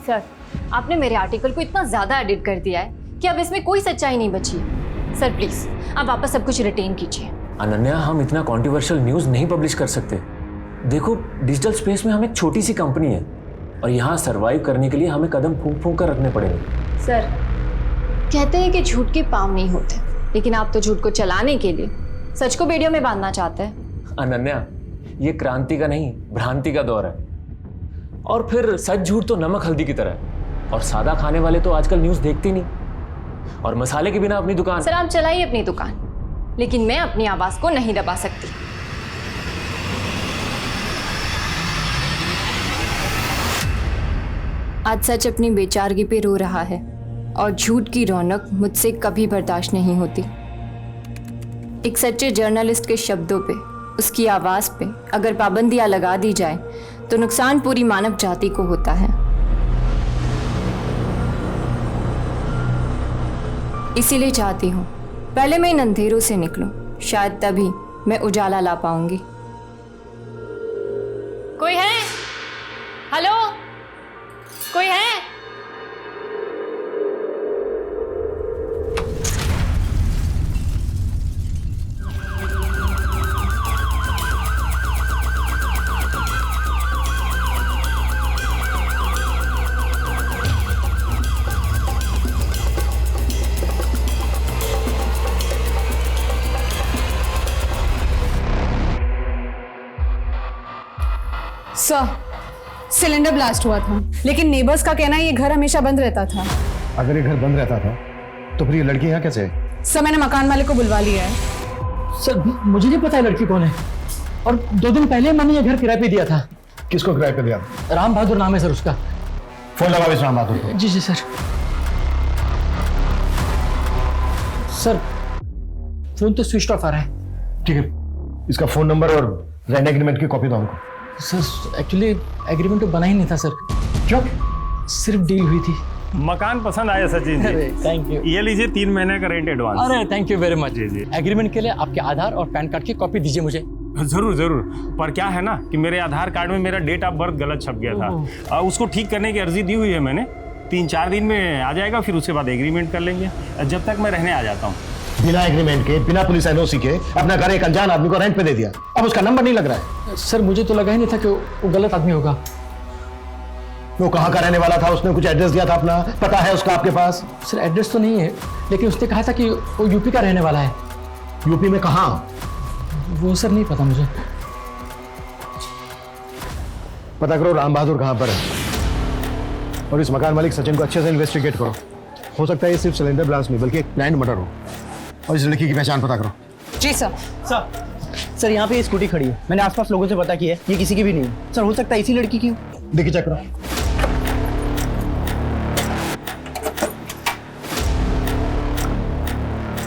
Sir, आपने मेरे article को इतना ज़्यादा एडिट कर दिया है कि अब इसमें कोई सच्चाई नहीं बची है। सर प्लीज़, आप वापस सब कुछ रिटेन कीजिए। अनन्या, हम इतना कॉन्ट्रोवर्शियल न्यूज़ नहीं पब्लिश कर सकते। देखो, डिजिटल स्पेस में हम एक छोटी सी कंपनी है और यहाँ सर्वाइव करने के लिए हमें कदम फूंक फूंक कर रखने पड़ेंगे। सर, कहते हैं कि झूठ के पाँव नहीं होते, लेकिन आप तो झूठ को चलाने के लिए सच को बेड़ियों में बांधना चाहते हैं। अनन्या, ये क्रांति का नहीं, भ्रांति का दौर है। और फिर सच झूठ तो नमक हल्दी की तरह है, और सादा खाने वाले तो आजकल न्यूज़ देखते नहीं, और मसाले के बिना अपनी दुकान। सर, आप चलाइए अपनी दुकान, लेकिन मैं अपनी आवाज़ को नहीं दबा सकती। आज सच अपनी बेचारगी पे रो रहा है और झूठ की रौनक मुझसे कभी बर्दाश्त नहीं होती। एक सच्चे जर्नलिस्ट के शब्दों पे, उसकी आवाज़ पे अगर पाबंदियां लगा दी जाए तो नुकसान पूरी मानव जाति को होता है। इसीलिए चाहती हूँ पहले मैं इन अंधेरों से निकलूं, शायद तभी मैं उजाला ला पाऊंगी। कोई है? हेलो, कोई है? सर, सिलेंडर ब्लास्ट हुआ था, लेकिन नेबर्स का कहना है ये घर हमेशा बंद रहता था। अगर ये घर बंद रहता था तो फिर ये लड़की यहाँ कैसे है? सर, मैंने मकान मालिक को बुलवा लिया है। सर, मुझे नहीं पता है लड़की कौन है, और 2 दिन पहले मैंने ये घर किराए पे दिया था। किसको किराए पे दिया? राम बहादुर नाम है सर उसका। फोन लगाओ इस राम बहादुर को। जी जी सर। सर, फोन तो स्विच ऑफ आ रहा है। ठीक है, इसका फोन नंबर और रेंट एग्रीमेंट की कॉपी दो हमको। सर, एक्चुअली एग्रीमेंट तो बना ही नहीं था सर। क्यों? सिर्फ डील हुई थी। मकान पसंद आया सचिन जी? अरे थैंक यू। ये लीजिए 3 महीने का रेंट एडवांस। अरे थैंक यू वेरी मच। जी जी, एग्रीमेंट के लिए आपके आधार और पैन कार्ड की कॉपी दीजिए मुझे। जरूर जरूर। पर क्या है ना कि मेरे आधार कार्ड में मेरा डेट ऑफ बर्थ गलत छप गया था। उसको ठीक करने की अर्जी दी हुई है मैंने। 3-4 दिन में आ जाएगा, फिर उसके बाद एग्रीमेंट कर लेंगे। जब तक मैं रहने आ जाता हूँ। बिना एग्रीमेंट के, बिना पुलिस एनओसी के अपना घर एक अनजान आदमी को रेंट पे दे दिया। अब उसका नंबर नहीं लग रहा है। सर, मुझे तो लगा ही नहीं था कि वो गलत आदमी होगा। वो कहाँ का रहने वाला था? उसने कुछ एड्रेस दिया था अपना, पता है उसका आपके पास? सर, एड्रेस तो नहीं है, लेकिन उसने कहा था कि वो यूपी का रहने वाला है। यूपी में कहाँ? वो सर नहीं पता मुझे। पता करो राम बहादुर कहाँ पर है, और इस मकान मालिक सचिन को अच्छे से इन्वेस्टिगेट करो। हो सकता है ये सिर्फ सिलेंडर ब्लास्ट नहीं बल्कि एक प्लान्ड मर्डर हो। और इस लड़की की पहचान पता करो। जी सर। सर, यहाँ पे ये स्कूटी खड़ी है, मैंने आसपास लोगों से पता किया है, ये किसी की भी नहीं है। सर, हो सकता है इसी लड़की की हो। देखिए, चेक करो।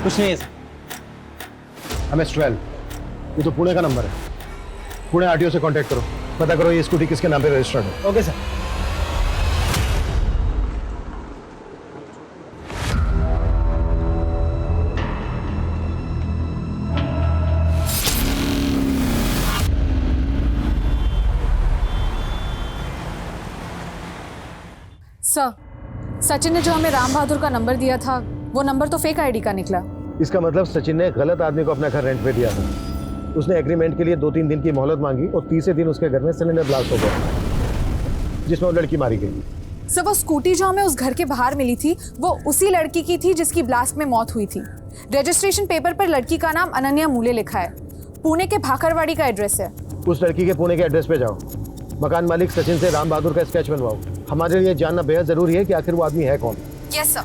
कुछ नहीं है सर। MS-12, ये तो पुणे का नंबर है। पुणे RTO से कांटेक्ट करो, पता करो ये स्कूटी किसके नाम पे रजिस्टर्ड है। Okay sir. सर, सचिन ने जो हमें राम बहादुर का नंबर दिया था, वो नंबर तो फेक आईडी का निकला। इसका मतलब सचिन ने गलत आदमी को अपना घर रेंट पे दिया था। उसने एग्रीमेंट के लिए 2-3 दिन की मोहलत मांगी और तीसरे दिन उसके घर में सिलेंडर ब्लास्ट हो गया, जिसमें वो लड़की मारी गई। सर, वो स्कूटी जो हमें उस घर के बाहर मिली थी, वो उसी लड़की की थी जिसकी ब्लास्ट में मौत हुई थी। रजिस्ट्रेशन पेपर पर लड़की का नाम अनन्या मूले लिखा है। पुणे के भाखरवाड़ी का एड्रेस है। उस लड़की के पुणे के एड्रेस पे जाओ, मकान मालिक सचिन से राम बहादुर का स्केच बनवाओ। हमारे लिए जानना बेहद जरूरी है कि आखिर वो आदमी है कौन। Yes sir.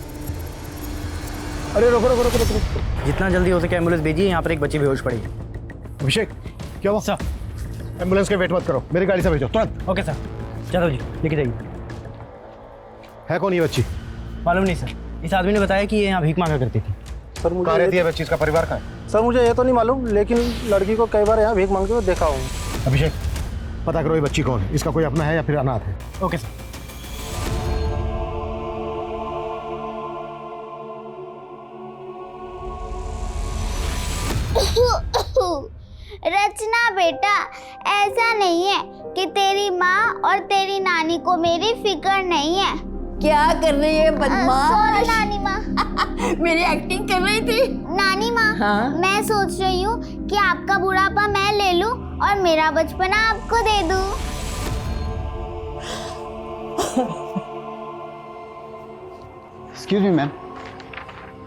अरे रुको रुको रुको रुको। जितना जल्दी हो सके एम्बुलेंस भेजिए, यहाँ पर एक बच्ची बेहोश पड़ी है। अभिषेक, क्या हुआ? सर, एम्बुलेंस के वेट मत करो, मेरी गाड़ी से भेजो तुरंत। Okay sir. चलो जी, लेके जाइए। है कौन ये बच्ची? मालूम नहीं सर, इस आदमी ने बताया कि ये यहाँ भीख मांगा करती थी। सर, कहाँ रहती है बच्ची? इसका परिवार कहाँ है? सर, मुझे ये तो नहीं मालूम, लेकिन लड़की को कई बार यहाँ भीख मांगते हुए देखा हूँ। अभिषेक, पता करो ये बच्ची कौन है, इसका कोई अपना है या फिर अनाथ है। Okay sir. रचना बेटा, ऐसा नहीं है, कि तेरी माँ और तेरी नानी को मेरी फिक्र नहीं है। क्या कर रही है बदमाश? सॉरी नानी माँ। मेरी एक्टिंग कर रही थी। नानी माँ, हाँ? मैं सोच रही हूँ कि आपका बुढ़ापा मैं ले लूँ और मेरा बचपना आपको दे दूँ। एक्सक्यूज मी मैम,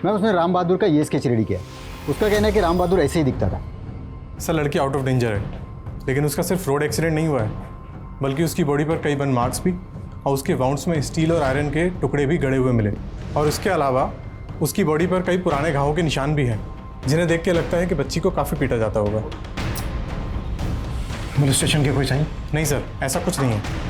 उसने राम बहादुर का ये स्केच रेडी किया। उसका कहना है कि राम बहादुर ऐसे ही दिखता था। सर लड़की आउट ऑफ डेंजर है, लेकिन उसका सिर्फ रोड एक्सीडेंट नहीं हुआ है, बल्कि उसकी बॉडी पर कई बर्न मार्क्स भी और उसके वाउंड्स में स्टील और आयरन के टुकड़े भी गड़े हुए मिले। और इसके अलावा उसकी बॉडी पर कई पुराने घावों के निशान भी हैं, जिन्हें देख के लगता है कि बच्ची को काफ़ी पीटा जाता होगा। मोलेस्टेशन के कोई साइन? नहीं सर, ऐसा कुछ नहीं है।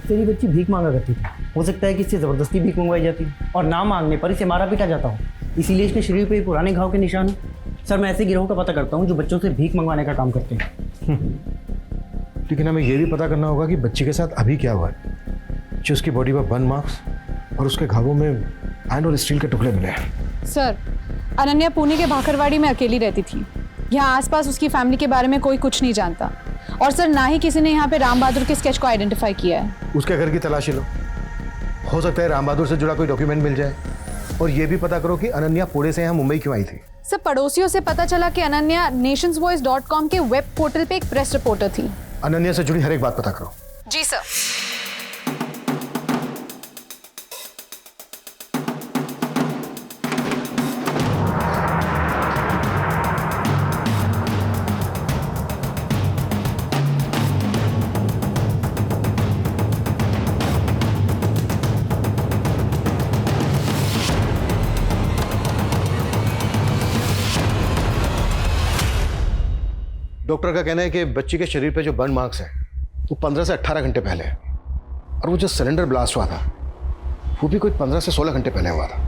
तेरी बच्ची भीख मांगा करती थी, हो सकता है कि इससे ज़बरदस्ती भीख मंगवाई जाती और ना मांगने पर इसे मारा पीटा जाता हो, इसीलिए इसके शरीर पे पुराने घाव के निशान हैं। सर मैं ऐसे गिरोह का पता करता हूँ जो बच्चों से भीख मंगवाने का काम करते हैं। लेकिन हमें यह भी पता करना होगा कि बच्ची के साथ अभी क्या हुआ है, जो उसकी बॉडी पर बर्न मार्क्स और उसके घावों में आयरन और स्टील के टुकड़े मिले हैं। सर, अनन्या पुणे के भाखरवाड़ी में अकेली रहती थी। यहाँ आसपास उसकी फैमिली के बारे में कोई कुछ नहीं जानता, और सर ना ही किसी ने यहाँ पे राम बहादुर के स्केच को आइडेंटिफाई किया है। उसके घर की तलाशी लो, हो सकता है राम बहादुर से जुड़ा कोई डॉक्यूमेंट मिल जाए। और ये भी पता करो कि अनन्या पुणे से यहाँ मुंबई क्यों आई थी। सर पड़ोसियों से पता चला कि अनन्या nationsvoice.com के वेब पोर्टल पे एक प्रेस रिपोर्टर थी। अनन्या से जुड़ी हर एक बात पता करो। जी सर। डॉक्टर का कहना है कि बच्ची के शरीर पे जो बर्न मार्क्स हैं वो 15 से 18 घंटे पहले है, और वो जो सिलेंडर ब्लास्ट हुआ था वो भी कोई 15 से 16 घंटे पहले हुआ था।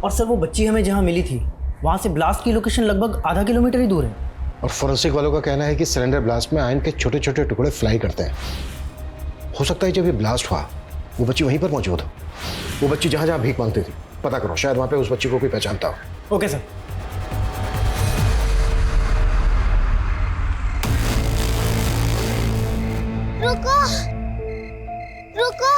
और सर वो बच्ची हमें जहाँ मिली थी वहाँ से ब्लास्ट की लोकेशन लगभग आधा किलोमीटर ही दूर है। और फोरेंसिक वालों का कहना है कि सिलेंडर ब्लास्ट में आयरन के छोटे छोटे टुकड़े फ्लाई करते हैं। हो सकता है जब ये ब्लास्ट हुआ वो बच्ची वहीं पर मौजूद हो। वो बच्ची जहाँ जहाँ भीख मांगती थी पता करो, शायद वहाँ पे उस बच्ची को कोई पहचानता हो। Okay sir. रुको, रुको।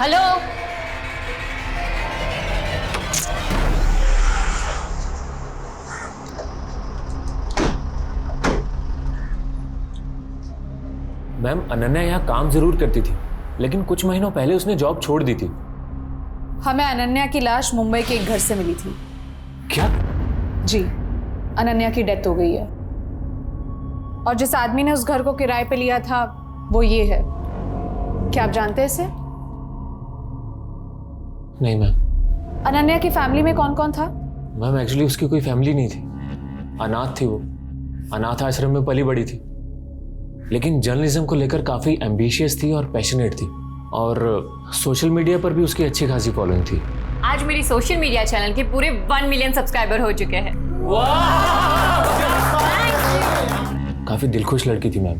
हेलो, मैम अनन्या यहाँ काम जरूर करती थी, लेकिन कुछ महीनों पहले उसने जॉब छोड़ दी थी। हमें अनन्या की लाश मुंबई के एक घर से मिली थी। क्या? जी, अनन्या की डेथ हो गई है, और जिस आदमी ने उस घर को किराए पे लिया था वो ये है। क्या आप जानते हैं इसे? नहीं मैम। अनन्या की फैमिली में कौन कौन था? मैम एक्चुअली उसकी कोई फैमिली नहीं थी, अनाथ थी वो, अनाथ आश्रम में पली बड़ी थी, लेकिन जर्नलिज्म को लेकर काफ़ी एम्बिशियस थी और पैशनेट थी, और सोशल मीडिया पर भी उसकी अच्छी खासी फॉलोइंग थी। आज मेरी सोशल मीडिया चैनल के पूरे 1 मिलियन सब्सक्राइबर हो चुके हैं। काफ़ी दिलखुश लड़की थी मैम,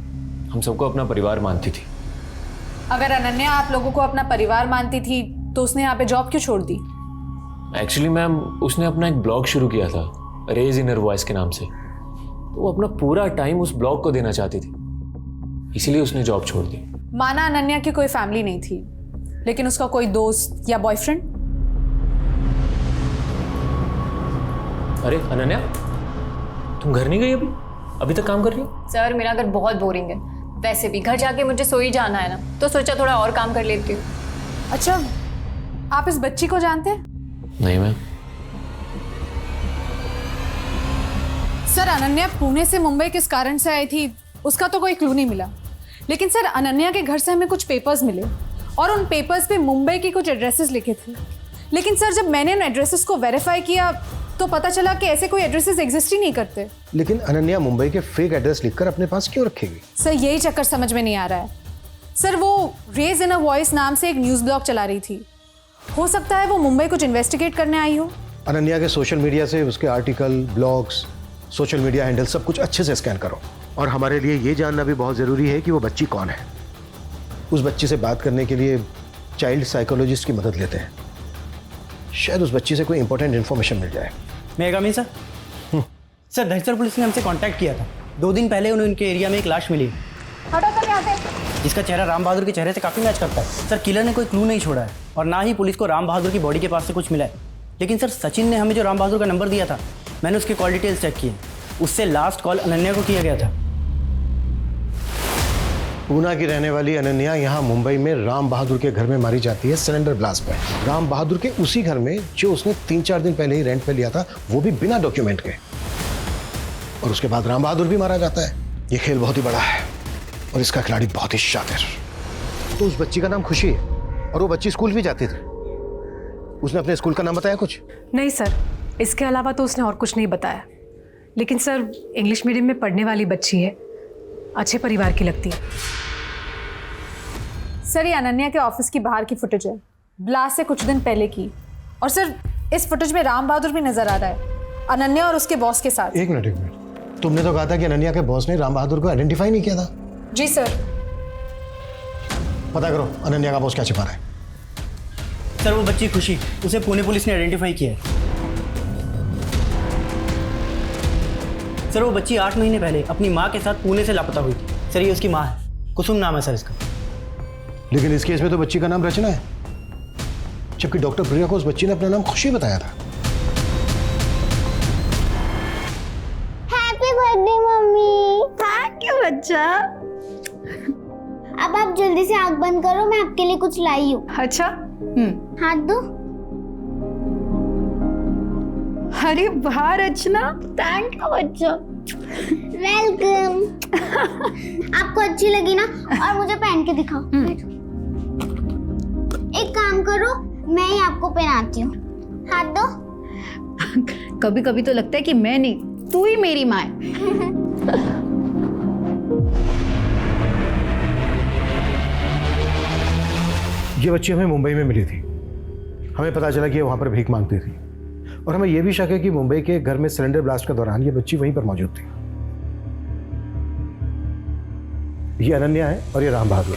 हम सबको अपना परिवार मानती थी। अगर अनन्या आप लोगों को अपना परिवार मानती थी तो उसने यहाँ पे जॉब क्यों छोड़ दी? एक्चुअली मैम उसने अपना एक ब्लॉग शुरू किया था रेज इनर वॉइस के नाम से, तो वो अपना पूरा टाइम उस ब्लॉग को देना चाहती थी, इसीलिए उसने जॉब छोड़ दी। माना अनन्या की कोई फैमिली नहीं थी, लेकिन उसका कोई दोस्त या बॉयफ्रेंड? अरे अनन्या, तुम घर नहीं गई अभी तक काम कर रही हो? सर मेरा घर बहुत बोरिंग है, वैसे भी घर जाके मुझे सो ही जाना है ना, तो सोचा थोड़ा और काम कर लेती हूँ। अच्छा, आप इस बच्ची को जानते हैं? नहीं मैम। सर अनन्या पुणे से मुंबई किस कारण से आई थी उसका तो कोई क्लू नहीं मिला, लेकिन सर अनन्या के घर से हमें कुछ पेपर्स मिले और उन पेपर्स पे मुंबई की कुछ एड्रेसेस लिखे थे। लेकिन सर जब मैंने उन एड्रेसेस को वेरीफाई किया तो पता चला कि ऐसे कोई एड्रेसेस एग्जिस्ट ही नहीं करते। लेकिन अनन्या मुंबई के फेक एड्रेस लिखकर अपने पास क्यों रखेगी? सर यही चक्कर समझ में नहीं आ रहा है। सर वो रेज इन अ वॉइस नाम से एक न्यूज़ ब्लॉग चला रही थी, हो सकता है वो मुंबई कुछ इन्वेस्टिगेट करने आई हो। अनन्या के सोशल मीडिया से उसके article, blogs social media handle सब कुछ अच्छे से स्कैन करो। और हमारे लिए ये जानना भी बहुत ज़रूरी है कि वो बच्ची कौन है। उस बच्ची से बात करने के लिए चाइल्ड साइकोलॉजिस्ट की मदद लेते हैं, शायद उस बच्ची से कोई इंपॉर्टेंट इन्फॉर्मेशन मिल जाए। मैं कमी सर। सर दहसर पुलिस ने हमसे कांटेक्ट किया था। 2 दिन पहले उन्हें उनके एरिया में एक लाश मिली जिसका चेहरा राम बहादुर के चेहरे से काफ़ी मैच करता है। सर किलर ने कोई क्लू नहीं छोड़ा है और ना ही पुलिस को राम बहादुर की बॉडी के पास से कुछ मिला है। लेकिन सर सचिन ने हमें जो राम बहादुर का नंबर दिया था, मैंने उसके कॉल डिटेल्स चेक किए। उससे लास्ट कॉल अनन्या को किया गया था। पूना की रहने वाली अनन्या यहाँ मुंबई में राम बहादुर के घर में मारी जाती है सिलेंडर ब्लास्ट में। राम बहादुर के उसी घर में जो उसने 3-4 दिन पहले ही रेंट पे लिया था, वो भी बिना डॉक्यूमेंट के। और उसके बाद राम बहादुर भी मारा जाता है। ये खेल बहुत ही बड़ा है और इसका खिलाड़ी बहुत ही शातिर। तो उस बच्ची का नाम खुशी है और वो बच्ची स्कूल भी जाती थी। उसने अपने स्कूल का नाम बताया कुछ? नहीं सर, इसके अलावा तो उसने और कुछ नहीं बताया। लेकिन सर इंग्लिश मीडियम में पढ़ने वाली बच्ची है, अच्छे परिवार की लगती है। सर ये अनन्या के ऑफिस की बाहर की फुटेज है, ब्लास्ट से कुछ दिन पहले की। और सर इस फुटेज में राम बहादुर भी नजर आ रहा है, अनन्या और उसके बॉस के साथ। एक मिनट, तुमने तो कहा था कि अनन्या के बॉस ने राम बहादुर को आइडेंटिफाई नहीं किया था। जी सर। पता करो अनन्या का बॉस क्या छिपा रहा है। सर वो बच्ची खुशी, उसे पुणे पुलिस ने आइडेंटिफाई किया है। सर वो बच्ची 8 महीने पहले अपनी माँ के साथ पुणे से लापता हुई थी। सर ये उसकी माँ है, कुसुम नाम है सर इसका। लेकिन इस केस में तो बच्ची का नाम रचना है, जबकि डॉक्टर प्रिया को उस बच्ची ने अपना नाम खुशी बताया था। Happy birthday mummy. Thank you बच्चा। अब आप जल्दी से आंख बंद करो, मैं आपके लिए कुछ लाई हूँ। अच्छा हाथ दो। अरे वाह रचना, थैंक यू बच्चा। वेलकम। आपको अच्छी लगी ना? और मुझे पहन के दिखाओ। एक काम करो, मैं ही आपको पहनाती हूँ। हाथ दो। कभी कभी तो लगता है कि मैं नहीं, तू ही मेरी माँ है। ये बच्ची हमें मुंबई में मिली थी। हमें पता चला कि ये वहाँ पर भीख मांगती थी और हमें यह भी शक है कि मुंबई के घर में सिलेंडर ब्लास्ट के दौरान ये बच्ची वहीं पर मौजूद थी। ये अनन्या है और ये राम बहादुर।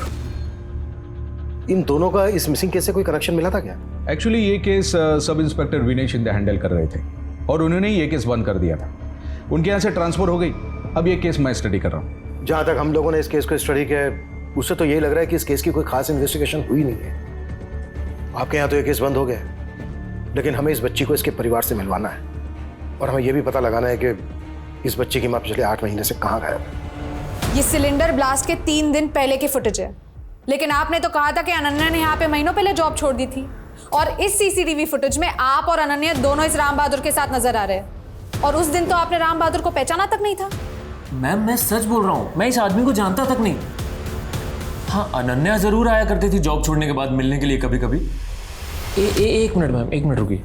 इन दोनों का इस मिसिंग केस से कोई कनेक्शन मिला था क्या? एक्चुअली ये केस सब इंस्पेक्टर विनय शिंदे हैंडल कर रहे थे और उन्होंने ये केस बंद कर दिया था। उनके यहाँ से ट्रांसफर हो गई। अब ये केस मैं स्टडी कर रहा हूँ। जहाँ तक हम लोगों ने इस केस को स्टडी किया है, उससे तो यही लग रहा है कि इस केस की कोई खास इन्वेस्टिगेशन हुई नहीं है। आपके यहाँ तो ये केस बंद हो गया, लेकिन हमें इस बच्ची को इसके परिवार से मिलवाना है और हमें यह भी पता लगाना है कि इस बच्ची की माँ पिछले 8 महीने से कहाँ गायब है। ये सिलेंडर ब्लास्ट के 3 दिन पहले की फुटेज है, लेकिन आपने तो कहा था कि अनन्या ने यहाँ पे महीनों पहले जॉब छोड़ दी थी। और इस सीसीटीवी फुटेज में आप और अनन्या दोनों इस राम बहादुर के साथ नजर आ रहे हैं। और उस दिन तो आपने राम बहादुर को पहचाना तक नहीं था। मैम मैं सच बोल रहा हूँ, मैं इस आदमी को जानता तक नहीं। हाँ अनन्या जरूर आया करती थी जॉब छोड़ने के बाद मिलने के लिए कभी कभी। एक मिनट मैम, एक मिनट रुकिए।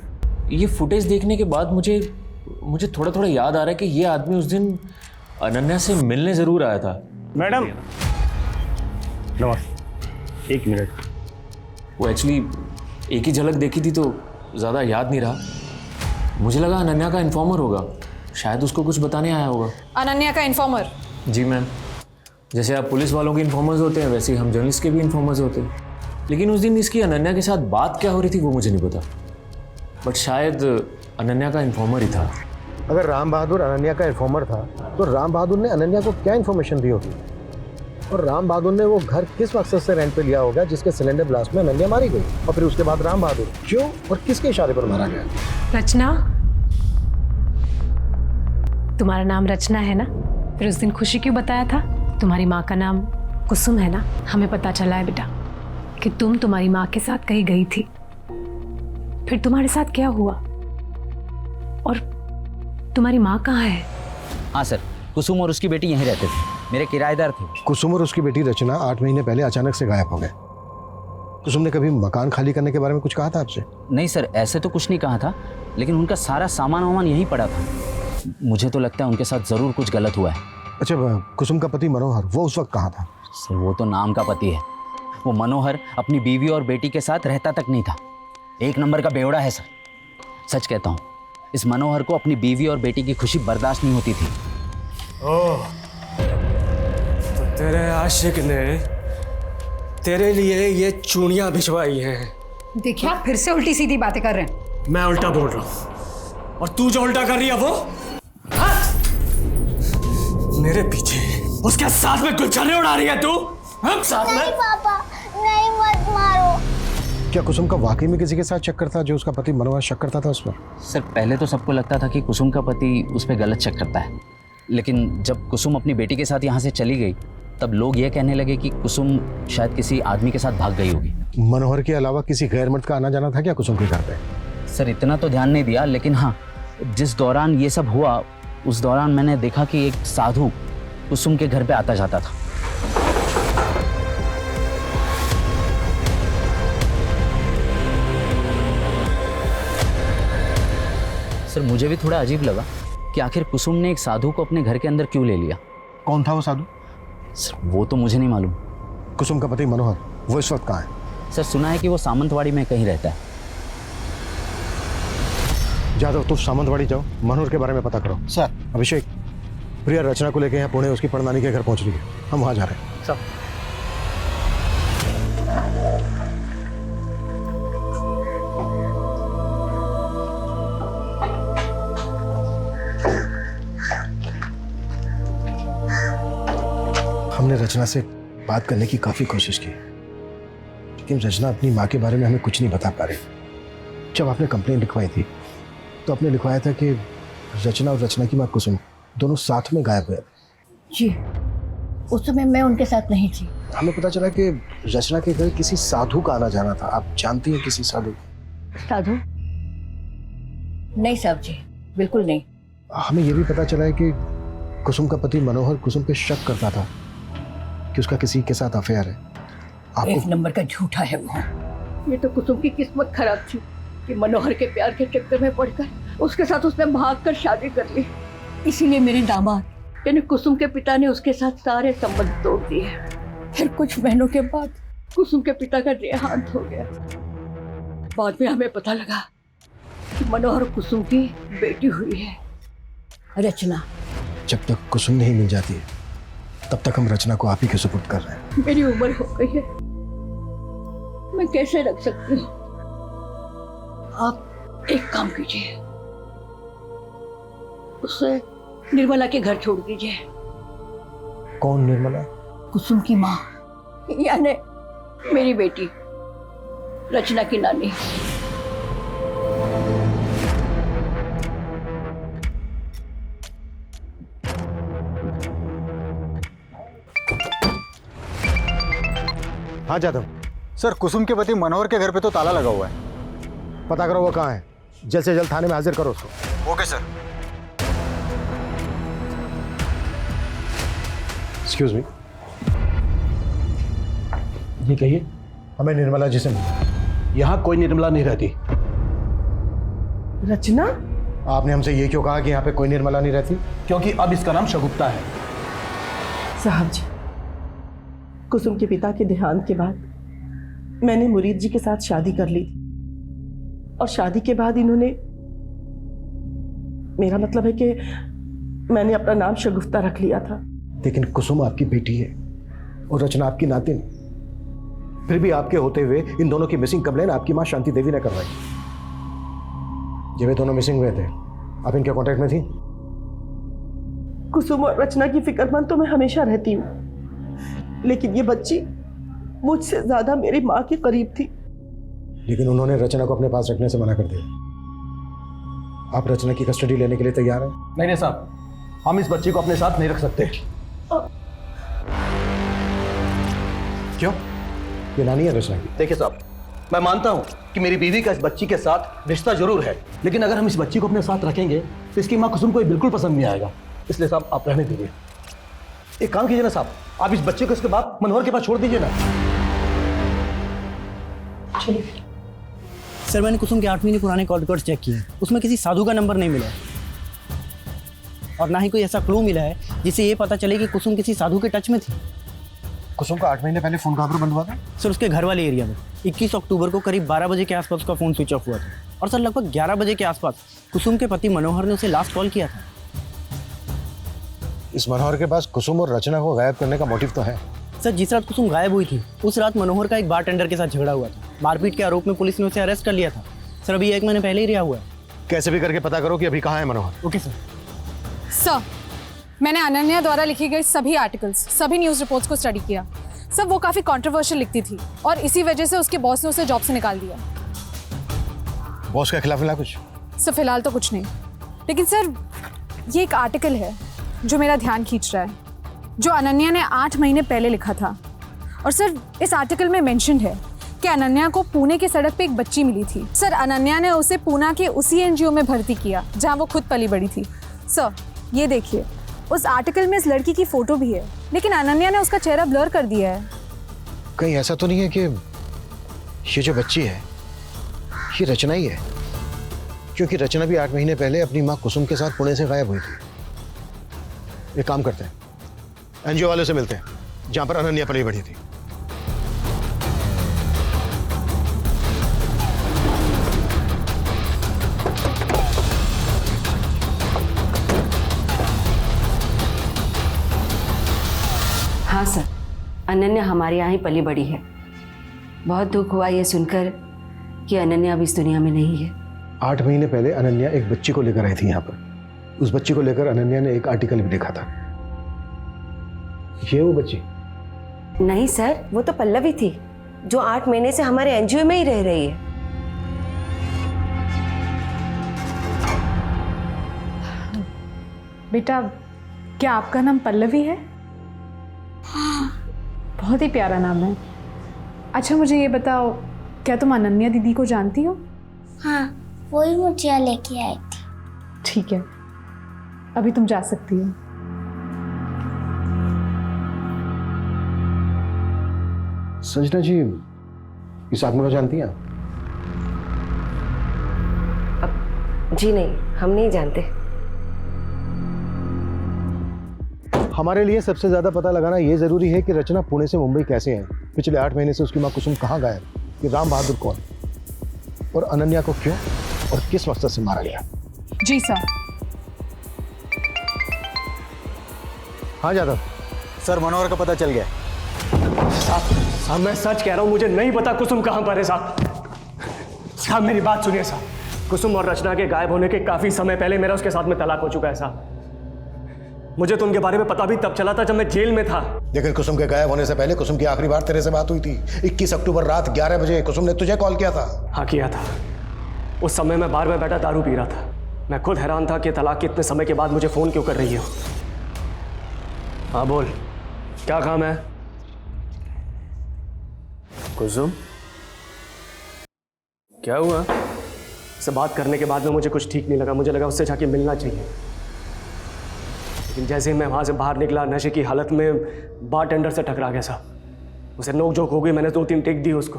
ये फुटेज देखने के बाद मुझे थोड़ा थोड़ा याद आ रहा है कि ये आदमी उस दिन अनन्या से मिलने जरूर आया था। मैडम नमस्ते, 1 मिनट। वो एक्चुअली एक ही झलक देखी थी तो ज़्यादा याद नहीं रहा। मुझे लगा अनन्या का इन्फॉर्मर होगा, शायद उसको कुछ बताने आया होगा। अनन्या का इन्फॉर्मर? जी मैम, जैसे आप पुलिस वालों के इन्फॉर्मर्स होते हैं वैसे ही हम जर्नलिस्ट के भी इन्फॉर्मर्स होते हैं। लेकिन उस दिन इसकी अनन्या के साथ बात क्या हो रही थी वो मुझे नहीं पता, बट शायद अनन्या का इन्फॉर्मर ही था। अगर राम बहादुर अनन्या का इन्फॉर्मर था तो राम बहादुर ने अनन्या को क्या इन्फॉर्मेशन दी होगी? और राम बहादुर ने वो घर किस मकसद से रेंट पे लिया होगा जिसके सिलेंडर ब्लास्ट में अनन्या मारी गई? और फिर उसके बाद राम बहादुर क्यों और किसके इशारे पर मारा गया? रचना, तुम्हारा नाम रचना है ना? फिर उस दिन खुशी क्यों बताया था? तुम्हारी माँ का नाम कुसुम है ना? हमें पता चला है बेटा कि तुम तुम्हारी माँ के साथ कहीं गई थी। फिर तुम्हारे साथ क्या हुआ और तुम्हारी माँ कहाँ है? हाँ सर, कुसुम और उसकी बेटी यहीं रहते थे, मेरे किराएदार थे। कुसुम और उसकी बेटी रचना 8 महीने पहले अचानक से गायब हो गए। कुसुम ने कभी मकान खाली करने के बारे में कुछ कहा था आपसे? नहीं सर, ऐसे तो कुछ नहीं कहा था, लेकिन उनका सारा सामान वामान यहीं पड़ा था। मुझे तो लगता है उनके साथ ज़रूर कुछ गलत हुआ है। अच्छा, कुसुम का पति मनोहर वो उस वक्त कहाँ था? सर वो तो नाम का पति है। वो मनोहर अपनी बीवी और बेटी के साथ रहता तक नहीं था। 1 नंबर का बेवड़ा है सर, सच कहता हूँ। इस मनोहर को अपनी बीवी और बेटी की खुशी बर्दाश्त नहीं होती थी। ओह, तो तेरे आशिक ने तेरे लिए ये चूड़ियां भिजवाई हैं। देखिए आप फिर से उल्टी सीधी बातें कर रहे हैं। मैं उल्टा बोल रहा हूं और तू जो उल्टा कर रही है वो हाँ? मेरे पीछे उसके साथ में गुलछने उड़ा रही है तू। हम साथ में। नहीं पापा, नहीं मत मारो। क्या कुसुम का वाकई में किसी के साथ चक्कर था जो उसका पति मनोहर शक करता था उस पर? सर पहले तो सबको लगता था कि कुसुम का पति उस पर गलत शक करता है, लेकिन जब कुसुम अपनी बेटी के साथ यहाँ से चली गई तब लोग ये कहने लगे कि कुसुम शायद किसी आदमी के साथ भाग गई होगी। मनोहर के अलावा किसी गैर मर्द का आना जाना था क्या कुसुम के घर पे? सर इतना तो ध्यान नहीं दिया, लेकिन हाँ जिस दौरान ये सब हुआ उस दौरान मैंने देखा कि एक साधु कुसुम के घर पे आता जाता था। सर मुझे भी थोड़ा अजीब लगा कि आखिर कुसुम ने एक साधु को अपने घर के अंदर क्यों ले लिया। कौन था वो साधु? सर वो तो मुझे नहीं मालूम। कुसुम का पति मनोहर वो इस वक्त कहाँ है? सर सुना है कि वो सामंतवाड़ी में कहीं रहता है। जादव तुम सामंतवाड़ी जाओ, मनोहर के बारे में पता करो। सर। अभिषेक, प्रिया रचना को लेके यहाँ पुणे उसकी परनानी के घर पहुंच रही है, हम वहां जा रहे हैं। सर। हमने रचना से बात करने की काफी कोशिश की, लेकिन रचना अपनी माँ के बारे में हमें कुछ नहीं बता पा रही। जब आपने कंप्लेंट लिखवाई थी तो आपने लिखवाया था कि रचना और रचना की माँ कुसुम दोनों साथ में गायब हुए। जी, उस समय मैं उनके साथ नहीं थी। हमें पता चला कि रचना के घर किसी साधु का आना जाना था। आप जानती हैं किसी साधु? साधु? नहीं साहब जी, बिल्कुल नहीं। हमें यह भी पता चला है कि कुसुम का पति मनोहर कुसुम पे शक करता था कि उसका किसी के साथ अफेयर है। एक नंबर का झूठा है वो। ये तो कुसुम की किस्मत खराब थी कि मनोहर के प्यार के चक्कर में पड़कर उसके साथ उसने भागकर शादी कर ली। इसीलिए मेरे दामाद यानी कुसुम के पिता ने उसके साथ सारे संबंध तोड़ दिए। फिर कुछ महीनों के बाद कुसुम के पिता का देहांत हो गया। बाद में हमें पता लगा कि मनोहर कुसुम की बेटी हुई है, रचना। जब तक कुसुम नहीं मिल जाती तब तक हम रचना को आप ही के सुपुर्द कर रहे हैं। मेरी उम्र हो गई है, मैं कैसे रख सकती हूँ। आप एक काम कीजिए, उसे निर्मला के घर छोड़ दीजिए। कौन निर्मला? कुसुम की माँ, यानी मेरी बेटी रचना की नानी। हाँ जादव। सर कुसुम के पति मनोहर के घर पे तो ताला लगा हुआ है। पता करो वो कहाँ है, जल्द से जल्द थाने में हाजिर करो उसको। Okay sir. एक्सक्यूज मी, ये कहिए। हमें निर्मला जी से मिलना। यहाँ कोई निर्मला नहीं रहती। रचना? आपने हमसे ये क्यों कहा कि यहाँ पे कोई निर्मला नहीं रहती? क्योंकि अब इसका नाम शगुफ्ता है। साहब जी, कुसुम के पिता के देहांत के बाद मैंने मुरीद जी के साथ शादी कर ली थी और शादी के बाद इन्होंने, मेरा मतलब है कि मैंने अपना नाम शगुफ्ता रख लिया था। लेकिन कुसुम आपकी बेटी है और रचना आपकी नातिन। फिर भी आपके होते हुए इन दोनों की मिसिंग कंप्लेन आपकी मां शांति देवी ने करवाई। जब ये दोनों मिसिंग हुए थे आप इनके कांटेक्ट में थी? कुसुम और रचना की फिक्रमंद तो मैं हमेशा रहती हूँ, लेकिन ये बच्ची मुझसे ज्यादा मेरी माँ के करीब थी। लेकिन उन्होंने रचना को अपने पास रखने से मना कर दिया। आप रचना की कस्टडी लेने के लिए तैयार हैं? नहीं नहीं साहब, हम इस बच्ची को अपने साथ नहीं रख सकते। क्यों? ये नानी है रचना की। देखिए साहब, मैं मानता हूँ कि मेरी बीवी का इस बच्ची के साथ रिश्ता जरूर है, लेकिन अगर हम इस बच्ची को अपने साथ रखेंगे तो इसकी माँ कुसुम को ये बिल्कुल पसंद नहीं आएगा। इसलिए साहब आप रहने दीजिए। एक काम कीजिए ना साहब, आप इस बच्चे को इसके बाद मनोहर के पास छोड़ दीजिए ना। सर मैंने कुसुम के 8 महीने पुराने कॉल रिकॉर्ड चेक किए, उसमें किसी साधु का नंबर नहीं मिला और ना ही कोई ऐसा क्लू मिला है जिससे ये पता चले कि कुसुम किसी साधु के टच में थी। कुसुम का 8 महीने पहले फोन कहाँ पर बंद हुआ था? सर उसके घर वाले एरिया में 21 अक्टूबर को करीब 12 बजे के आसपास उसका फ़ोन स्विच ऑफ हुआ था। और सर लगभग 11 बजे के आसपास कुसुम के पति मनोहर ने उसे लास्ट कॉल किया था। इस मनोहर के पास कुसुम और रचना को गायब करने का मोटिव तो है। सर जिस रात कुसुम गायब हुई थी उस रात मनोहर का एक बारटेंडर के साथ झगड़ा हुआ था। मारपीट के आरोप में पुलिस ने उसे अरेस्ट कर लिया था। सर अभी 1 महीने पहले ही रिहा हुआ है। कैसे भी करके पता करो कि अभी कहाँ है मनोहर। Okay sir. सर मैंने अनन्या द्वारा लिखी गई सभी आर्टिकल्स, सभी न्यूज़ रिपोर्ट्स को स्टडी किया। सर वो काफ़ी कंट्रोवर्शियल लिखती थी और इसी वजह से उसके बॉस ने उसे जॉब से निकाल दिया। बॉस के खिलाफ मिला कुछ? सर फिलहाल तो कुछ नहीं, लेकिन सर ये एक आर्टिकल है जो मेरा ध्यान खींच रहा है, जो अनन्या ने 8 महीने पहले लिखा था। और सर इस आर्टिकल में मेंशन्ड है कि अनन्या को पुणे की सड़क पे एक बच्ची मिली थी। सर अनन्या ने उसे पूना के उसी एनजीओ में भर्ती किया जहां वो खुद पली बड़ी थी। सर ये देखिए, उस आर्टिकल में इस लड़की की फोटो भी है, लेकिन अनन्या ने उसका चेहरा ब्लर कर दिया है। कहीं ऐसा तो नहीं है कि ये जो बच्ची है ये रचना ही है? क्योंकि रचना भी 8 महीने पहले अपनी माँ कुसुम के साथ पुणे से गायब हुई थी। एक काम करते हैं, एनजीओ वाले से मिलते हैं जहां पर अनन्या पली बड़ी थी। हाँ सर, अनन्या हमारे यहाँ ही पली बड़ी है। बहुत दुख हुआ ये सुनकर कि अनन्या अब इस दुनिया में नहीं है। 8 महीने पहले अनन्या एक बच्ची को लेकर आई थी यहाँ पर। उस बच्ची को लेकर अनन्या ने एक आर्टिकल भी लिखा था। ये वो बच्ची? नहीं सर, वो तो पल्लवी थी जो 8 महीने से हमारे एनजीओ में ही रह रही है। बेटा क्या आपका नाम पल्लवी है? बहुत ही प्यारा नाम है। अच्छा मुझे ये बताओ, क्या तुम अनन्या दीदी को जानती हो? हाँ, वो ही मुझे यहाँ लेके आई थी। ठीक है, अभी तुम जा सकती हो। संजना जी इस आदमी को जानती हैं? जी नहीं, हम नहीं जानते। हमारे लिए सबसे ज्यादा पता लगाना ये जरूरी है कि रचना पुणे से मुंबई कैसे है, पिछले 8 महीने से उसकी माँ कुसुम कहाँ गायब, कि राम बहादुर कौन और अनन्या को क्यों और किस मकसद से मारा गया। जी सर। हाँ जादव। सर मनोहर का पता चल गया। साहब मैं सच कह रहा हूँ, मुझे नहीं पता कुसुम कहाँ पर है साहब। मेरी बात सुनिए साहब, कुसुम और रचना के गायब होने के काफी समय पहले मेरा उसके साथ में तलाक हो चुका है साहब। मुझे तो उनके बारे में पता भी तब चला था जब मैं जेल में था। लेकिन कुसुम के गायब होने से पहले कुसुम की आखिरी बार तेरे से बात हुई थी 21 अक्टूबर रात 11 बजे। कुसुम ने तुझे कॉल किया था? हाँ किया था। उस समय मैं बार में बैठा दारू पी रहा था। मैं खुद हैरान था कि तलाक के इतने समय के बाद मुझे फोन क्यों कर रही हो। हाँ बोल, क्या काम है? कुसुम क्या हुआ? उससे बात करने के बाद में मुझे कुछ ठीक नहीं लगा। मुझे लगा उससे जाके मिलना चाहिए, लेकिन जैसे ही मैं वहाँ से बाहर निकला नशे की हालत में बारटेंडर से टकरा गया साहब। उसे नोक झोंक हो गई। मैंने 2-3 टेक दी उसको।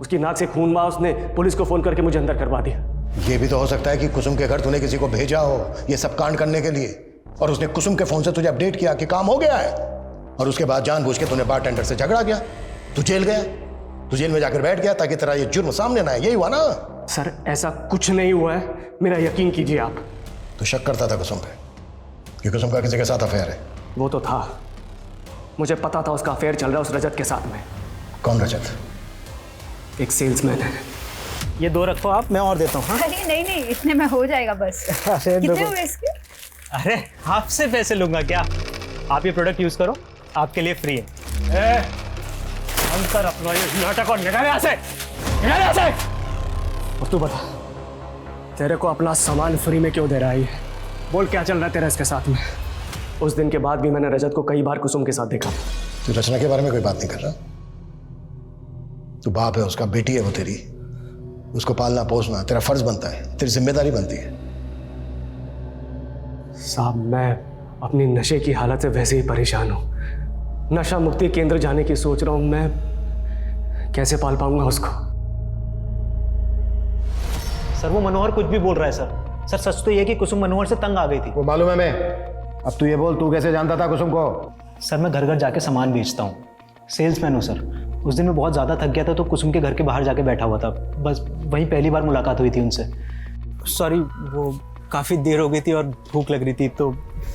उसकी नाक से खून हुआ। उसने पुलिस को फ़ोन करके मुझे अंदर करवा दिया। ये भी तो हो सकता है कि कुसुम के घर तूने किसी को भेजा हो ये सब कांड करने के लिए, और उसने कुसुम के फ़ोन से तुझे अपडेट किया कि काम हो गया है, और उसके बाद जानबूझ के तूने बारटेंडर से झगड़ा किया। तू जेल गया, तू जेल में जाकर बैठ गया ताकि तेरा ये जुर्म सामने ना आए। यही हुआ ना? सर ऐसा कुछ नहीं हुआ है, मेरा यकीन कीजिए आप। तो शक करता था कुसुम पे कि कुसुम का किसी के साथ अफेयर है? वो तो था, मुझे पता था उसका अफेयर चल रहा है उस रजत के साथ में। कौन रजत? एक सेल्समैन है। ये 2 रखो आप, मैं और देता हूँ। हाँ? अरे नहीं नहीं, इतने में हो जाएगा बस। कितने हुए इसके? अरे आपसे पैसे लूंगा क्या? आप ये प्रोडक्ट यूज करो, आपके लिए फ्री है। अंतर अपना ये नाटक और निकाले यहाँ से, निकाले यहाँ से। और तू बता, तेरे को अपना सामान फ्री में क्यों दे रहा है? बोल क्या चल रहा है तेरा इसके साथ में? उस दिन के बाद भी मैंने रजत को कई बार कुसुम के साथ देखा। तू रचना के बारे में कोई बात नहीं कर रहा? तू बाप है उसका, बेटी है वो तेरी, उसको पालना पोसना तेरा फर्ज बनता है, तेरी जिम्मेदारी बनती है। साहब मैं अपनी नशे की हालत से वैसे ही परेशान हूँ। नशा मुक्ति केंद्र जाने की सोच रहा हूँ, मैं कैसे पाल पाऊंगा उसको? सर वो मनोहर कुछ भी बोल रहा है सर। सर सच तो ये कि कुसुम मनोहर से तंग आ गई थी। वो मालूम है मैं। अब तू ये बोल, तू कैसे जानता था कुसुम को? सर मैं घर घर जाके सामान बेचता हूँ। सेल्समैन हूँ सर। उस दिन मैं बहुत ज़्यादा थक गया था तो कुसुम के घर के बाहर जाके बैठा हुआ था। बस वहीं पहली बार मुलाकात हुई थी उनसे। सॉरी, वो काफ़ी देर हो गई थी और भूख लग रही थी तो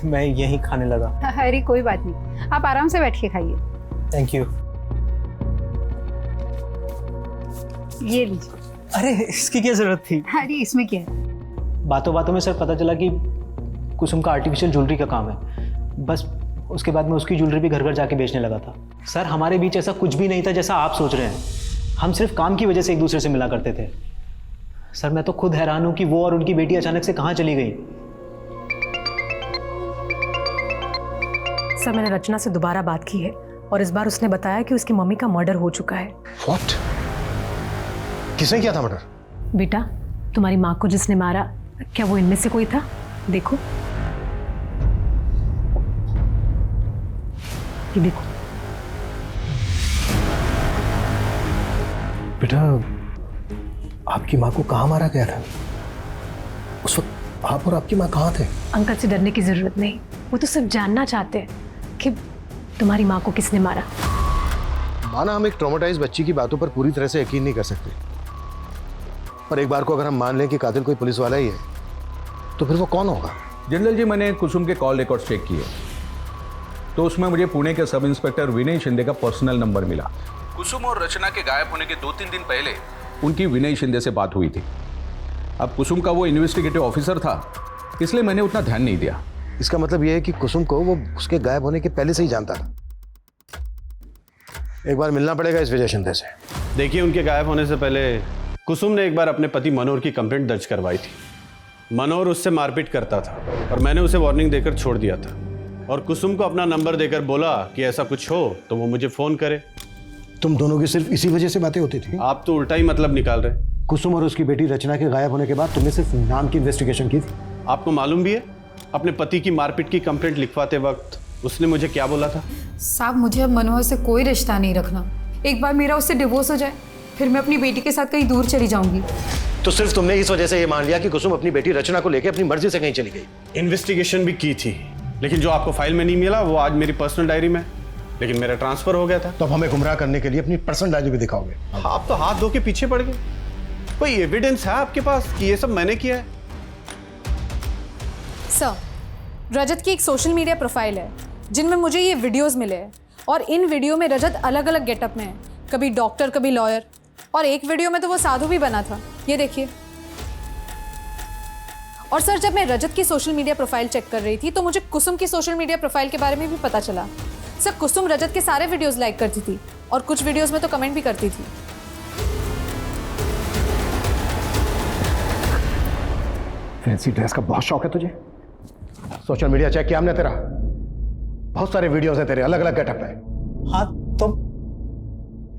मैं यहीं खाने लगा। अरे कोई बात नहीं, आप आराम से बैठ के खाइए। Thank you. ये लीजिए। अरे इसकी क्या ज़रूरत थी? अरे इसमें क्या है? बातों बातों में सर पता चला कि कुसुम का आर्टिफिशियल ज्वेलरी का काम है। बस उसके बाद मैं उसकी ज्वेलरी भी घर घर जाके बेचने लगा था। सर हमारे बीच ऐसा कुछ भी नहीं था जैसा आप सोच रहे हैं। हम सिर्फ काम की वजह से एक दूसरे से मिला करते थे। सर मैं तो खुद हैरान हूं कि वो और उनकी बेटी अचानक से कहाँ चली गई। सर मैंने रचना से दोबारा बात की है और इस बार उसने बताया कि उसकी मम्मी का मर्डर हो चुका है। What? किसने किया था मर्डर? बेटा, तुम्हारी माँ को जिसने मारा, क्या वो इनमें से कोई था? देखो, ये देखो। बेटा, आपकी माँ को कहाँ मारा गया था? उस वक्त आप और आपकी माँ कहाँ थे? अंकल से डरने की जरूरत नहीं, वो तो सिर्फ जानना चाहते हैं कि तुम्हारी माँ को किसने मारा। माना हम एक ट्रॉमेटाइज बच्ची की बातों पर पूरी तरह से यकीन नहीं कर सकते, पर एक बार को अगर हम मान लें कि कातिल कोई पुलिस वाला ही है तो फिर वो कौन होगा? जनरल जी, मैंने कुसुम के कॉल रिकॉर्ड चेक किए तो उसमें मुझे पुणे के सब इंस्पेक्टर विनय शिंदे का पर्सनल नंबर मिला। कुसुम और रचना के गायब होने के 2-3 दिन पहले उनकी विनय शिंदे से बात हुई थी। अब कुसुम का वो इन्वेस्टिगेटिव ऑफिसर था, इसलिए मैंने उतना ध्यान नहीं दिया। इसका मतलब यह है कि कुसुम को वो उसके गायब होने के पहले से ही जानता था। एक बार मिलना पड़ेगा इस विजय शिंदे से। देखिए, उनके गायब होने से पहले कुसुम ने एक बार अपने पति मनोहर की कंप्लेंट दर्ज करवाई थी। मनोहर उससे मारपीट करता था और मैंने उसे वार्निंग देकर छोड़ दिया था और कुसुम को अपना नंबर देकर बोला कि ऐसा कुछ हो तो वो मुझे फोन करे। तुम दोनों की सिर्फ इसी वजह से बातें होती थी? आप तो उल्टा ही मतलब निकाल रहे। कुसुम और उसकी बेटी रचना के गायब होने के बाद तुमने सिर्फ नाम की इन्वेस्टिगेशन की थी। आपको मालूम भी है अपने पति की मारपीट की कंप्लेंट लिखवाते वक्त उसने मुझे क्या बोला था? साहब, मुझे अब मनोहर से कोई रिश्ता नहीं रखना। एक बार मेरा उससे डिवोर्स हो जाए फिर मैं अपनी बेटी के साथ कहीं दूर चली जाऊंगी। तो सिर्फ तुमने इस वजह से ये मान लिया कि कुसुम अपनी बेटी रचना को लेकर अपनी मर्जी से कहीं चली गई? इन्वेस्टिगेशन भी की थी, लेकिन जो आपको फाइल में नहीं मिला वो आज मेरी पर्सनल डायरी में, लेकिन मेरा ट्रांसफर हो गया था। तो अब हमें गुमराह करने के लिए अपनी पर्सनल डायरी भी दिखाओगे? आप तो हाथ धो के पीछे पड़ गए। कोई एविडेंस है आपके पास कि ये सब मैंने किया है? सर, रजत की एक सोशल मीडिया प्रोफाइल है जिनमें मुझे ये वीडियोस मिले हैं और इन वीडियो में रजत अलग अलग गेटअप में है, कभी डॉक्टर कभी लॉयर, और एक वीडियो में तो वो साधु भी बना था। ये देखिए। और सर, जब मैं रजत की सोशल मीडिया प्रोफाइल चेक कर रही थी तो मुझे कुसुम की सोशल मीडिया प्रोफाइल के बारे में भी पता चला। सर, कुसुम रजत के सारे वीडियोस लाइक करती थी और कुछ वीडियोस में तो कमेंट भी करती थी। फैंसी ड्रेस का बहुत शौक है तुझे? सोशल मीडिया चेक किया हमने तेरा, बहुत सारे वीडियोस हैं तेरे अलग अलग गेटअप में। हाँ तो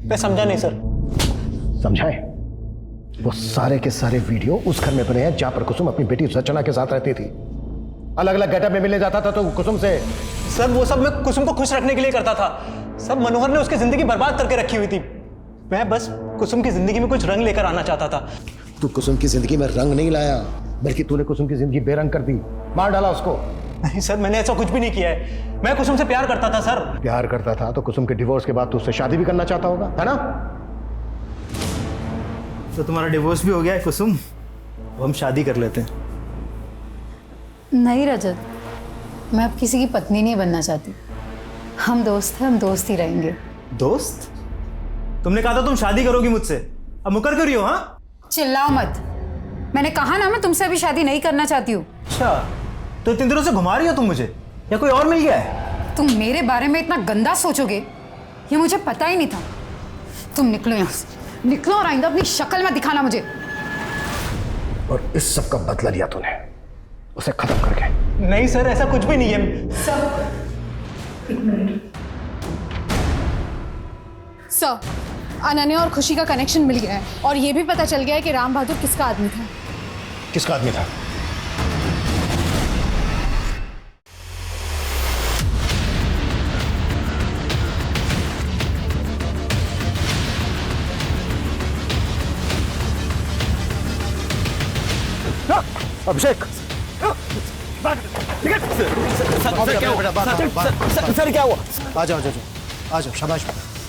मैं समझा नहीं सर। समझाए? वो सारे के सारे वीडियो उस घर में बने हैं जहां पर कुसुम अपनी बेटी रचना के साथ रहती थी। अलग अलग गेटअप में मिलने जाता था तो कुसुम से। सर वो सब मैं कुसुम को खुश रखने के लिए करता था। सब मनोहर ने उसकी जिंदगी बर्बाद करके रखी हुई थी। मैं बस कुसुम की जिंदगी में कुछ रंग लेकर आना चाहता था। तू कुसुम की जिंदगी में रंग नहीं लाया, बल्कि तूने कुसुम की जिंदगी बेरंग कर दी, मार डाला उसको। नहीं सर, मैंने ऐसा कुछ भी नहीं किया है। मैं कुसुम से प्यार करता था सर। प्यार करता था तो कुसुम के डिवोर्स के बाद तू उससे शादी भी करना चाहता होगा, है ना? तो तुम्हारा डिवोर्स भी हो गया है कुसुम, अब हम शादी कर लेते हैं। नहीं रजत, मैं अब किसी की पत्नी नहीं बनना चाहती। हम दोस्त हैं, हम दोस्त ही रहेंगे। दोस्त? तुमने कहा था तुम शादी करोगी मुझसे, अब मुकर कर रही हो? हाँ, चिल्लाओ मत। मैंने कहा ना मैं तुमसे अभी शादी नहीं करना चाहती हूँ। अच्छा, तो इतने दिनों से घुमा रही हो तुम मुझे, या कोई और मिल गया है? तुम मेरे बारे में इतना गंदा सोचोगे ये मुझे पता ही नहीं था। तुम निकलो यहाँ से, निकलो और आइंदा अपनी शक्ल में दिखाना मुझे। और इस सब का बदला लिया तूने उसे खत्म करके? नहीं सर, ऐसा कुछ भी नहीं है सर। एक मिनट सर, अनन्या और खुशी का कनेक्शन मिल गया है और ये भी पता चल गया है कि राम बहादुर किसका आदमी था। किसका आदमी था? अभिषेक, सर क्या हुआ? आ जाओ, आ जाओ, शाबाश,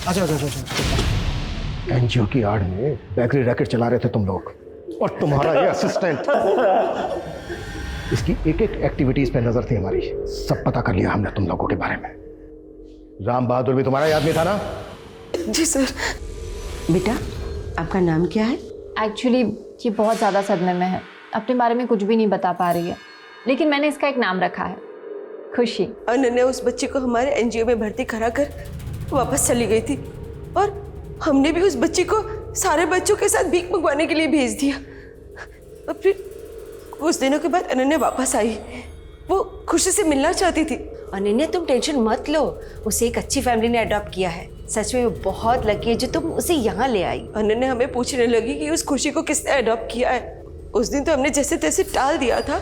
अच्छा अच्छा अच्छा। एनजीओ की आड़ में बेकरी रैकेट चला रहे थे तुम लोग, और तुम्हारा ये असिस्टेंट, इसकी एक एक एक्टिविटीज पे नजर थी हमारी। सब पता कर लिया हमने तुम लोगों के बारे में। राम बहादुर भी तुम्हारा ही आदमी था ना? जी सर। बेटा आपका नाम क्या है? एक्चुअली ये बहुत ज़्यादा सदमे में है, अपने बारे में कुछ भी नहीं बता पा रही है, लेकिन मैंने इसका एक नाम रखा है, खुशी। अनन्या उस बच्चे को हमारे एनजीओ में भर्ती करा कर वापस चली गई थी, और हमने भी उस बच्चे को सारे बच्चों के साथ भीख मंगवाने के लिए भेज दिया। और फिर कुछ दिनों के बाद अनन्या वापस आई। वो खुशी से मिलना चाहती थी। अनन्या तुम टेंशन मत लो, उसे एक अच्छी फैमिली ने अडॉप्ट किया है। सच में वो बहुत लकी है जो तुम उसे यहाँ ले आई। अनन्या हमें पूछने लगी कि उस खुशी को किसने अडॉप्ट किया है। उस दिन तो हमने जैसे तैसे टाल दिया था,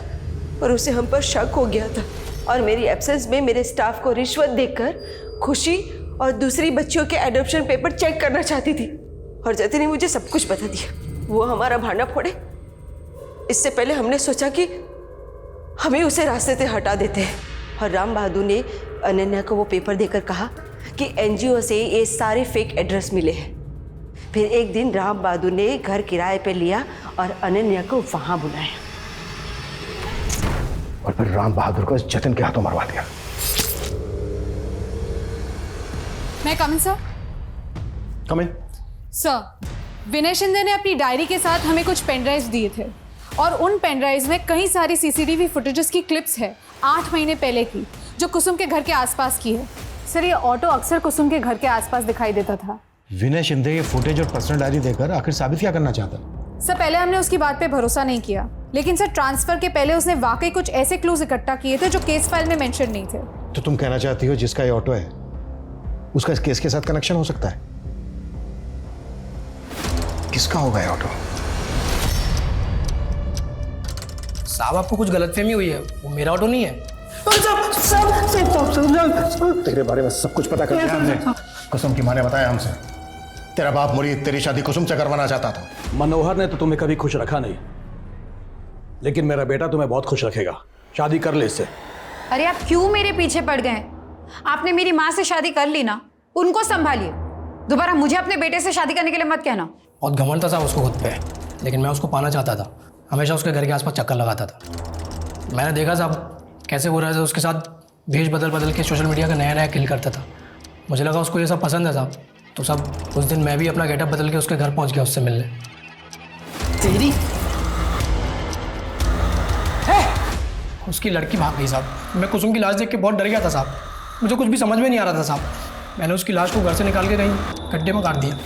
पर उसे हम पर शक हो गया था, और मेरी एब्सेंस में मेरे स्टाफ को रिश्वत देकर खुशी और दूसरी बच्चियों के एडॉप्शन पेपर चेक करना चाहती थी। और जतिन ने मुझे सब कुछ बता दिया। वो हमारा भांडा फोड़े, इससे पहले हमने सोचा कि हमें उसे रास्ते से हटा देते हैं। और राम बहादुर ने अनन्या को वो पेपर देकर कहा कि एनजीओ से ये सारे फेक एड्रेस मिले हैं। फिर एक दिन राम बहादुर ने घर किराए पे लिया और अनन्या को वहां बुलाया, और फिर राम बहादुर को जतिन के हाथों मरवा दिया। मैं कम इन सर? कम इन। सर, विनय शिंदे ने अपनी डायरी के साथ हमें कुछ पेन ड्राइव्स दिए थे, और उन पेन ड्राइव्स में कई सारी सीसीटीवी फुटेजेस की क्लिप्स है 8 महीने पहले की, जो कुसुम के घर के आसपास की है। सर, ये ऑटो अक्सर कुसुम के घर के आसपास दिखाई देता था। विनय शिंदे ये फुटेज और पर्सनल डायरी देकर आखिर साबित क्या करना चाहता? सर, पहले हमने उसकी बात पे भरोसा नहीं किया, लेकिन सर ट्रांसफर के पहले उसने वाकई कुछ ऐसे क्लूज इकट्ठा किए थे जो केस फाइल में मेंशन नहीं थे। तो तुम कहना चाहती हो जिसका ये ऑटो है उसका इस केस के साथ कनेक्शन हो सकता है? किसका होगा ये ऑटो? साहब, आपको कुछ गलतफहमी हुई है, वो मेरा ऑटो नहीं है। तेरे बारे में सब कुछ पता कर लिया हमने। कुसुम की माँ ने बताया हमसे, तेरा बाप मुरीद तेरी शादी कुसुम से करवाना चाहता था। मनोहर ने तो तुम्हें कभी खुश रखा नहीं, लेकिन मेरा बेटा तुम्हें बहुत खुश रखेगा। शादी कर ले इससे। अरे आप क्यों मेरे पीछे पड़ गए? आपने मेरी माँ से शादी कर ली ना, उनको संभालिए। दोबारा मुझे अपने बेटे से शादी करने के लिए मत कहना। बहुत घमंड था साहब उसको खुद पे, लेकिन मैं उसको पाना चाहता था। हमेशा उसके घर के आसपास चक्कर लगाता था। मैंने देखा साहब कैसे हो रहा है, उसके साथ भेष बदल बदल के सोशल मीडिया का नया नया किल करता था। मुझे लगा उसको ये सब पसंद है साहब, तो सब उस दिन मैं भी अपना गेटअप बदल के उसके घर पहुंच गया उससे मिलने। तेरी उसकी लड़की भाग गई साहब। मैं कुसुम की लाश देख के बहुत डर गया था साहब। मुझे कुछ भी समझ में नहीं आ रहा था साहब। मैंने उसकी लाश को घर से निकाल के कहीं गड्ढे में काट दिया।